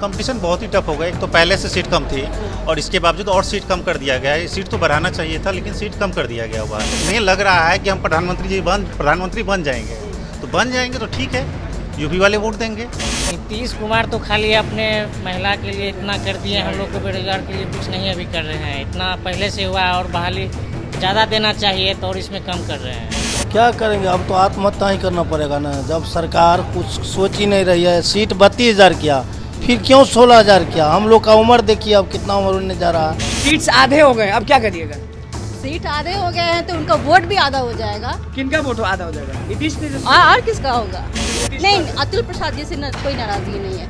Competition बहुत ही tough हो गया। एक तो पहले से सीट कम थी और इसके बावजूद और सीट कम कर दिया गया है। सीट तो बढ़ाना चाहिए था लेकिन सीट कम कर दिया गया हुआ है। उन्हें लग रहा है कि हम प्रधानमंत्री बन जाएंगे, तो बन जाएंगे तो ठीक है, यूपी वाले वोट देंगे। नीतीश कुमार तो खाली अपने महिला के लिए इतना कर दिए, हम लोग को बेरोजगार के लिए कुछ नहीं अभी कर रहे हैं। इतना पहले से हुआ और बहाली ज़्यादा देना चाहिए तो और इसमें कम कर रहे हैं। क्या करेंगे, अब तो आत्महत्या ही करना पड़ेगा ना। जब सरकार कुछ सोच ही नहीं रही है। सीट 32,000 किया, फिर क्यों 16,000 किया। हम लोग का उम्र देखिए, अब कितना उम्र होने जा रहा है। सीट्स आधे हो गए, अब क्या करिएगा? सीट आधे हो गए हैं तो उनका वोट भी आधा हो जाएगा। किनका वोट आधा हो जाएगा? नीतीश और किसका होगा? नहीं, अतुल प्रसाद जी से कोई नाराजगी नहीं है,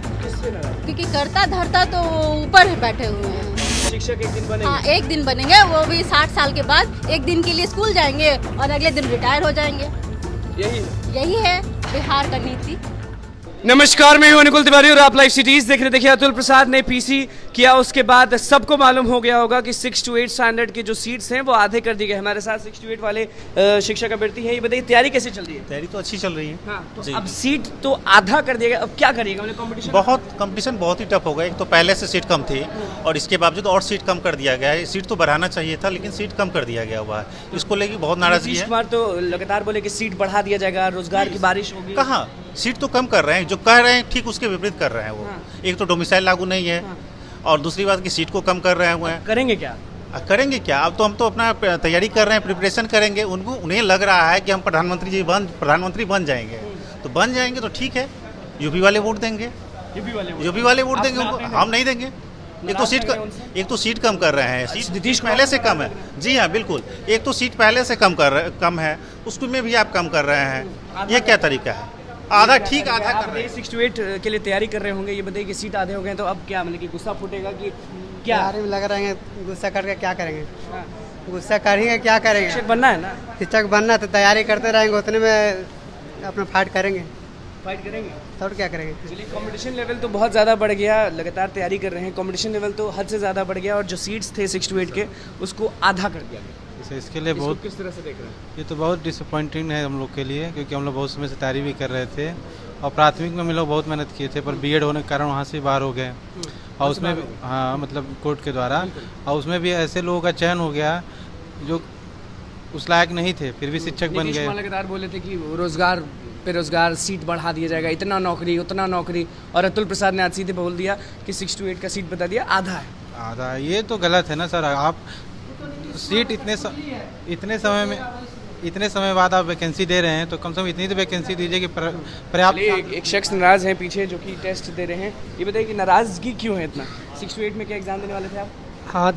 क्योंकि करता धरता तो ऊपर बैठे हुए हैं। शिक्षक एक दिन बनेंगे। हाँ, एक दिन बनेंगे, वो भी 60 साल के बाद एक दिन के लिए स्कूल जाएंगे और अगले दिन रिटायर हो जाएंगे। यही है बिहार का नीति। नमस्कार, मैं हूं अनुकुल तिवारी और आप लाइव सिटीज देख रहे। देखिए, अतुल प्रसाद ने पीसी किया, उसके बाद सबको मालूम हो गया होगा कि 6 to 8 स्टैंडर्ड की जो सीट्स हैं वो आधे कर दी गए। हमारे साथ 6 to 8 वाले शिक्षक अभ्यर्थी हैं। ये बताइए, तैयारी कैसे चल रही है? तैयारी तो अच्छी चल रही है। हाँ, तो अब सीट तो आधा कर दिया गया, अब क्या करिएगा? कंपटीशन बहुत ही टफ हो गया। एक तो पहले से सीट कम थी और इसके बावजूद और सीट कम कर दिया गया है। सीट तो बढ़ाना चाहिए था लेकिन सीट कम कर दिया गया हुआ है। इसको लेकर बहुत नाराजगी है। नीतीश कुमार तो लगातार बोले कि सीट बढ़ा दिया जाएगा, रोजगार की बारिश होगी। कहाँ, सीट तो कम कर रहे हैं। जो कह रहे हैं ठीक उसके विपरीत कर रहे हैं वो। एक तो डोमिसाइल लागू नहीं है और दूसरी बात की सीट को कम कर रहे हैं। करेंगे क्या? करेंगे क्या? अब तो हम तो अपना तैयारी कर रहे हैं, प्रिपरेशन करेंगे। उन्हें लग रहा है कि हम प्रधानमंत्री बन जाएंगे, तो बन जाएंगे तो ठीक है, यूपी वाले वोट देंगे। यूपी वाले वोट देंगे उनको, हम नहीं देंगे। एक तो सीट कम कर रहे हैं। सीट नीतीश पहले से कम है। जी हाँ, बिल्कुल। एक तो सीट पहले से कम है, उसमें भी आप कम कर रहे हैं। ये क्या तरीका है? आधा ठीक, आधा कर रहे हैं। 6 to 8 के लिए तैयारी कर रहे होंगे। ये बताइए कि सीट आधे हो गए तो अब क्या, मतलब कि गुस्सा फूटेगा कि क्या? तैयारी में लग रहे हैं, गुस्सा करके क्या करेंगे? गुस्सा करेंगे, क्या करेंगे? शिक्षक बनना है ना। शिक्षक बनना तो तैयारी करते रहेंगे, उतने में अपना फाइट करेंगे तो और क्या करेंगे। चलिए, कंपटीशन लेवल तो बहुत ज़्यादा बढ़ गया, लगातार तैयारी कर रहे हैं। कंपटीशन लेवल तो हद से ज़्यादा बढ़ गया और जो सीट्स थे 6 to 8 के, उसको आधा कर दिया गया। इसके लिए बहुत किस तरह से देख रहे हैं? ये तो बहुत डिसअपॉइंटिंग है हम लोग के लिए, क्योंकि हम लोग बहुत समय से तैयारी भी कर रहे थे और प्राथमिक में हम लोग बहुत मेहनत किए थे, पर बीएड होने के कारण वहाँ से बाहर हो गए। और उसमें भी, हाँ, मतलब कोर्ट के द्वारा, और उसमें भी ऐसे लोगों का चयन हो गया जो उस लायक नहीं थे, फिर भी शिक्षक बन गए। लगातार बोले थे कि रोजगार पे रोजगार, सीट बढ़ा दिया जाएगा, इतना नौकरी उतना नौकरी, और अतुल प्रसाद ने आज सीधे बोल दिया कि 6 to 8 का सीट बता दिया आधा है। आधा, ये तो गलत है ना सर। आप सीट इतने समय बाद आप वैकेंसी दे रहे हैं, तो कम से कम इतनी तो वैकेंसी दीजिए कि पर्याप्त। एक शख्स नाराज हैं पीछे, जो कि टेस्ट दे रहे हैं। ये बताइए कि नाराजगी क्यों है इतना? 6 to 8 में क्या एग्जाम देने वाले थे आप? हाँ,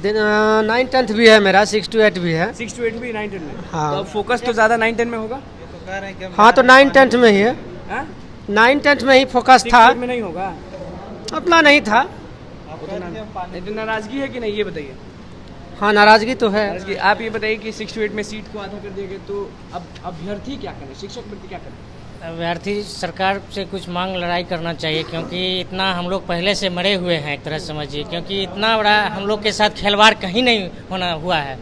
9 10 भी है मेरा, 6 to 8 भी है। 6 to 8 भी 9 10 में। हाँ। तो फोकस तो ज़्यादा 9 10 में होगा। हाँ, तो 9 10 में ही है। 9 10 में ही फोकस था, 6 to 8 में नहीं होगा, उतना नहीं था। तो नाराजगी है कि नहीं, ये बताइए। हाँ, नाराजगी तो है। आप ये बताइए कि 6 to 8 में सीट को आधा कर दिया गया, तो अब अभ्यर्थी क्या करें, शिक्षक अभ्यर्थी क्या करें? अभ्यर्थी सरकार से कुछ मांग लड़ाई करना चाहिए, क्योंकि इतना हम लोग पहले से मरे हुए हैं एक तरह से समझिए, क्योंकि इतना बड़ा हम लोग के साथ खिलवाड़ कहीं नहीं हुआ है।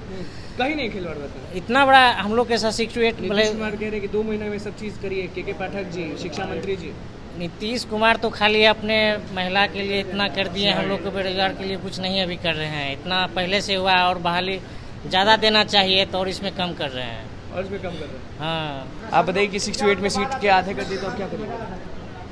कहीं नहीं खिलवाड़ होता। इतना बड़ा हम लोग के साथ 6 to 8 नीतीश कुमार कह रहे कि 2 महीने में सब चीज़ करिए। के पाठक जी, शिक्षा मंत्री जी। नीतीश कुमार तो खाली अपने महिला के लिए इतना कर दिए, हम लोग को बेरोजगार के लिए कुछ नहीं अभी कर रहे हैं। इतना पहले से हुआ और बहाली ज़्यादा देना चाहिए तो और इसमें कम कर रहे हैं। और इसमें कम कर रहे हैं। हाँ, आप बताइए कि 6 to 8 में सीट के आधे कर दिए तो अब क्या करेंगे?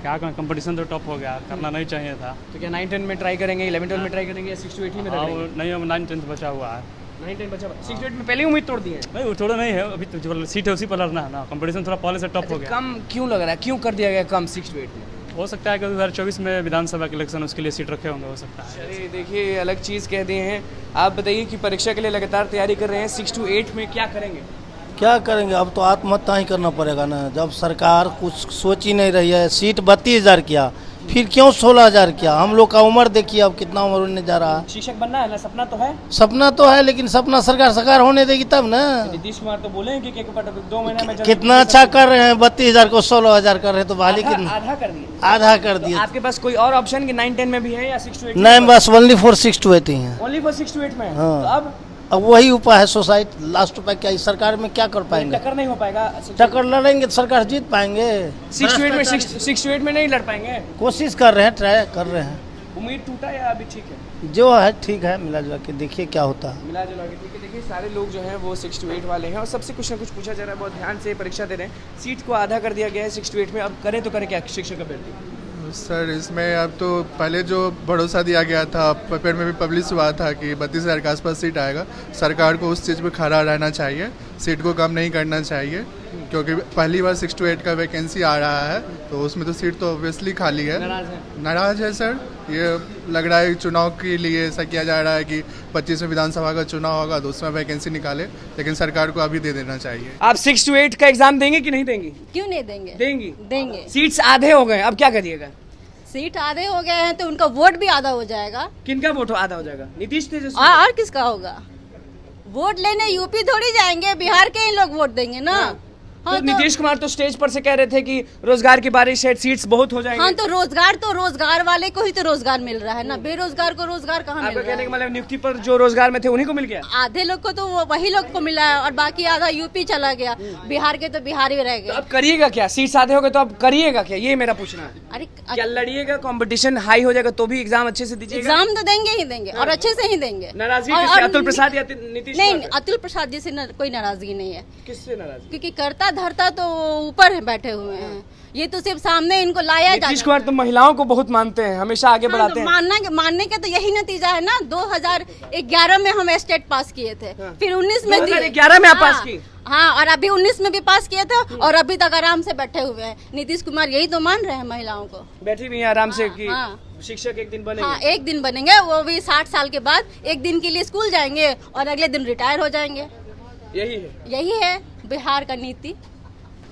क्या करें, कंपटीशन तो टफ हो गया, करना नहीं चाहिए था। तो क्या 9 10 में ट्राई करेंगे, 11 12 में ट्राई करेंगे, या 6 to 8 ही में करेंगे? नहीं, अब 9 10 बचा हुआ है। 9 10 बचा। 6 to 8 में पहले ही उम्मीद तोड़ दी है। नहीं, वो थोड़ा नहीं है, अभी तो जो सीट है उसी पर लड़ना है ना। कंपटीशन थोड़ा पहले से टफ हो गया। कम क्यों लग रहा है, क्यों कर दिया गया कम 6 to 8 में? हो सकता है कि 2024 में विधानसभा के इलेक्शन, उसके लिए सीट रखे होंगे, हो सकता है। अरे देखिए, अलग चीज़ कह दिए हैं। आप बताइए कि परीक्षा के लिए लगातार तैयारी कर रहे हैं, 6 to 8 में क्या करेंगे? क्या करेंगे, अब तो आत्महत्या ही करना पड़ेगा ना। जब सरकार कुछ सोच ही नहीं रही है। सीट 32,000 किया, फिर क्यों 16,000 किया। हम लोग का उम्र देखिए, अब कितना उम्र होने जा रहा है। शिक्षक बनना है ना, सपना तो है। सपना तो है, लेकिन सपना सरकार साकार होने देगी तब ना। नीतीश कुमार तो बोले हैं कि 2 महीने में कितना अच्छा कर रहे हैं। 32,000 को 16,000 कर रहे हैं, तो बहाली कितना आधा कर दिए। आधा कर दिए। आपके पास कोई और ऑप्शन कि 9 10 में भी है या 6 to 8? नहीं, बस ओनली फॉर 6 to 8 ही है। ओनली फॉर 6 to 8 में है। हाँ। तो अब वही उपाय है, सोसाइटी लास्ट उपाय। क्या इस सरकार में क्या कर पाएंगे? टक्कर नहीं हो पाएगा। टक्कर लड़ेंगे तो सरकार जीत पाएंगे। 6 to 8 में नहीं लड़ पाएंगे। कोशिश कर रहे हैं, ट्राई कर रहे हैं। उम्मीद टूटा या अभी ठीक है? जो है ठीक है, मिला जुला के देखिए क्या होता है। मिला जुला के ठीक है। देखिए सारे लोग जो हैं वो 6 to 8 वाले हैं और सबसे कुछ ना कुछ पूछा जा रहा है, बहुत ध्यान से परीक्षा दे रहे हैं। सीट को आधा कर दिया गया है 6 to 8 में, अब करें तो करें क्या शिक्षक अभ्यर्थी? सर इसमें अब तो पहले जो भरोसा दिया गया था, पेपर में भी पब्लिश हुआ था कि 32,000 के आसपास सीट आएगा। सरकार को उस चीज़ पे खड़ा रहना चाहिए, सीट को कम नहीं करना चाहिए, क्योंकि पहली बार 6 to 8 का वैकेंसी आ रहा है, तो उसमें तो सीट तो ऑब्वियसली खाली है। नाराज़ है सर। ये लग रहा है चुनाव के लिए ऐसा किया जा रहा है कि 25 में विधानसभा का चुनाव होगा तो उसमें वैकेंसी निकाले, लेकिन सरकार को अभी दे देना चाहिए। आप 6 to 8 का एग्जाम देंगे कि नहीं देंगे? क्यों नहीं देंगे? देंगी। देंगे। सीट्स आधे हो गए, अब क्या करिएगा? सीट आधे हो गए हैं तो उनका वोट भी आधा हो जाएगा। किनका वोट आधा हो जाएगा? नीतीश तेजस्वी और किसका होगा? वोट लेने यूपी थोड़ी जाएंगे, बिहार के ही लोग वोट देंगे ना। हाँ, तो नीतीश कुमार तो स्टेज पर से कह रहे थे कि रोजगार की बारिश है, सीट्स बहुत हो जाएंगे। हाँ, तो रोजगार वाले को ही तो रोजगार मिल रहा है ना, बेरोजगार को रोजगार कहाँ मिल रहा है? कहने का मतलब नियुक्ति पर जो रोजगार में थे उन्हीं को मिल गया? आधे लोग को तो वही लोग को मिला है और बाकी आधा यूपी चला गया, बिहार के तो बिहार ही रह तो गए। अब करिएगा क्या? सीट्स आधे हो गए तो अब करिएगा क्या, ये मेरा पूछना है। अरे क्या लड़िएगा? कंपटीशन हाई हो जाएगा तो भी एग्जाम अच्छे से दीजिएगा? एग्जाम तो देंगे ही देंगे और अच्छे से ही देंगे। नाराजगी किससे? अतुल प्रसाद या नीतीश? नहीं, अतुल प्रसाद जी से कोई नाराजगी नहीं है। किससे नाराजगी? क्योंकि करता धरता तो ऊपर बैठे हुए हैं, ये तो सिर्फ सामने इनको लाया जाता है। नीतीश कुमार तो महिलाओं को बहुत मानते हैं, हमेशा आगे बढ़ाते हैं। मानने का तो यही नतीजा है ना। 2011 में हम स्टेट पास किए थे, फिर 19 में 2011 में आप पास की? हाँ, और अभी 19 में भी पास किए थे और अभी तक आराम से बैठे हुए हैं। नीतीश कुमार यही तो मान रहे हैं महिलाओं को। बैठी भी हैं आराम से कि शिक्षक एक दिन बनेंगे। हाँ, एक दिन बनेंगे, वो भी 60 साल के बाद एक दिन के लिए स्कूल जाएंगे और अगले दिन रिटायर हो जाएंगे। यही है बिहार का नीति।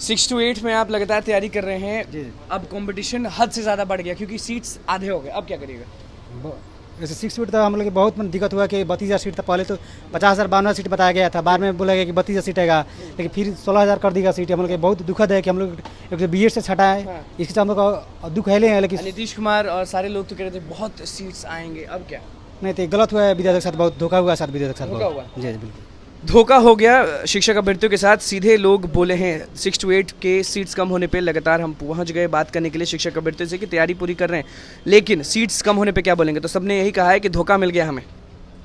6 to 8 में आप लगातार तैयारी कर रहे हैं, अब कंपटीशन हद से ज़्यादा बढ़ गया क्योंकि सीट्स आधे हो गए, अब क्या करिएगा? जैसे 6 फीट तक हम लोग बहुत दिक्कत हुआ कि 32,000 सीट था। पहले तो 50,000 52 सीट बताया गया था, बाद में बोला गया कि 32,000 सीट आएगा, लेकिन फिर 16,000 कर देगा सीट। हम लोग बहुत दुखद है कि हम लोग एक बीएड से छटा है, इसके साथ हम लोग दुख है। लेकिन नीतीश कुमार और सारे लोग तो कह रहे थे बहुत सीट्स आएंगे, अब क्या? नहीं, तो गलत हुआ है विद्यार्थी के साथ, बहुत धोखा हुआ है विद्यार्थी के साथ। जी बिल्कुल धोखा हो गया शिक्षक अभ्यर्थियों के साथ। सीधे लोग बोले हैं 6 to 8 के सीट्स कम होने पे लगातार हम पहुंच गए बात करने के लिए शिक्षक अभ्यर्थियों से कि तैयारी पूरी कर रहे हैं, लेकिन सीट्स कम होने पे क्या बोलेंगे? तो सबने यही कहा है कि धोखा मिल गया हमें,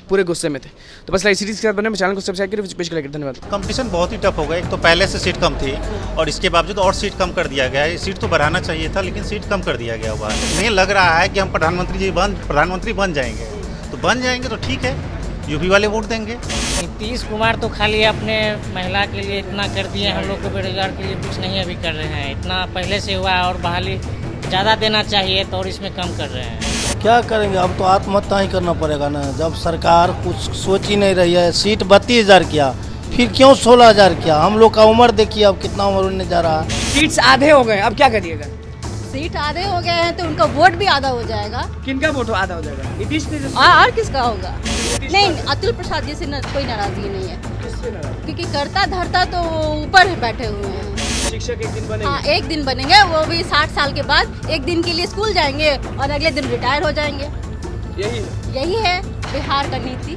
पूरे गुस्से में थे। तो बस लाइव सीरीज के साथ बने, मैं चैनल को सब्सक्राइब करें, पेश करें। धन्यवाद। कंपटीशन बहुत ही टफ होगा। एक तो पहले से सीट कम थी और इसके बावजूद और सीट कम कर दिया गया है। सीट तो बढ़ाना चाहिए था लेकिन सीट कम कर दिया गया हुआ है। उन्हें लग रहा है कि हम प्रधानमंत्री बन जाएंगे, तो बन जाएंगे तो ठीक है, यूपी वाले वोट देंगे। नीतीश कुमार तो खाली अपने महिला के लिए इतना कर दिए, हम लोग को बेरोजगार के लिए कुछ नहीं अभी कर रहे हैं। इतना पहले से हुआ और बहाली ज़्यादा देना चाहिए तो और इसमें कम कर रहे हैं। क्या करेंगे, अब तो आत्महत्या ही करना पड़ेगा ना। जब सरकार कुछ सोच ही नहीं रही है, सीट 32,000 किया, फिर क्यों 16,000 किया? हम लोग का उम्र देखिए अब कितना उम्र होने जा रहा है। सीट्स आधे हो गए, अब क्या करिएगा? सीट आधे हो गए हैं तो उनका वोट भी आधा हो जाएगा। किनका वोट आधा हो जाएगा? नीतीश तेजस्वी और किसका होगा? नहीं, अतुल प्रसाद जी से कोई नाराजगी नहीं है। किससे नाराज? क्योंकि करता धरता तो ऊपर बैठे हुए हैं। शिक्षक एक दिन बनेंगे। हाँ, एक दिन बनेंगे, वो भी 60 साल के बाद एक दिन के लिए स्कूल जाएंगे और अगले दिन रिटायर हो जाएंगे। यही है बिहार का नीति।